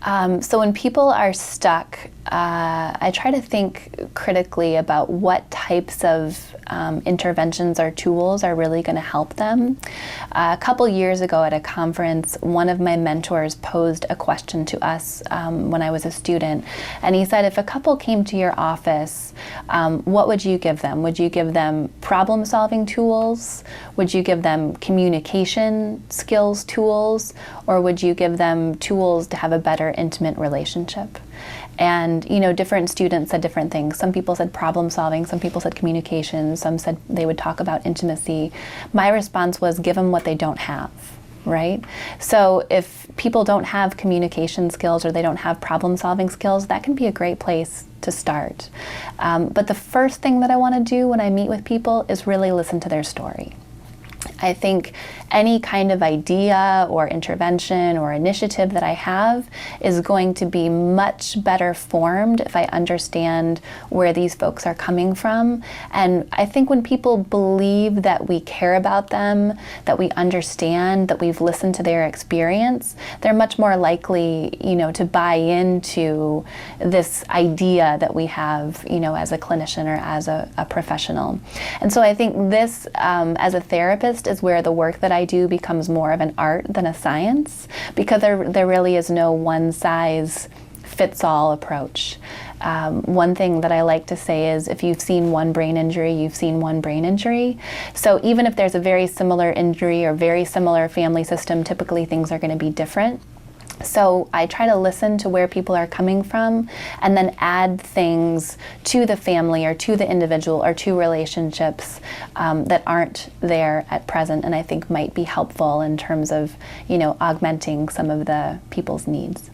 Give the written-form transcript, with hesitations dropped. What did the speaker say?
So when people are stuck, I try to think critically about what types of interventions or tools are really going to help them. A couple years ago at a conference, one of my mentors posed a question to us when I was a student, and he said, if a couple came to your office, what would you give them? Would you give them problem-solving tools? Would you give them communication skills tools? Or would you give them tools to have a better intimate relationship? And, you know, different students said different things. Some people said problem solving, some people said communication, some said they would talk about intimacy. My response was, give them what they don't have, right? So if people don't have communication skills or they don't have problem solving skills, that can be a great place to start. But the first thing that I want to do when I meet with people is really listen to their story. I think any kind of idea or intervention or initiative that I have is going to be much better formed if I understand where these folks are coming from. And I think when people believe that we care about them, that we understand, that we've listened to their experience, they're much more likely, you know, to buy into this idea that we have, you know, as a clinician or as a professional. And so I think this, as a therapist, is where the work that I do becomes more of an art than a science, because there really is no one-size-fits-all approach. One thing that I like to say is, if you've seen one brain injury, you've seen one brain injury. So even if there's a very similar injury or very similar family system, typically things are going to be different. So I try to listen to where people are coming from and then add things to the family or to the individual or to relationships that aren't there at present, and I think might be helpful in terms of, you know, augmenting some of the people's needs.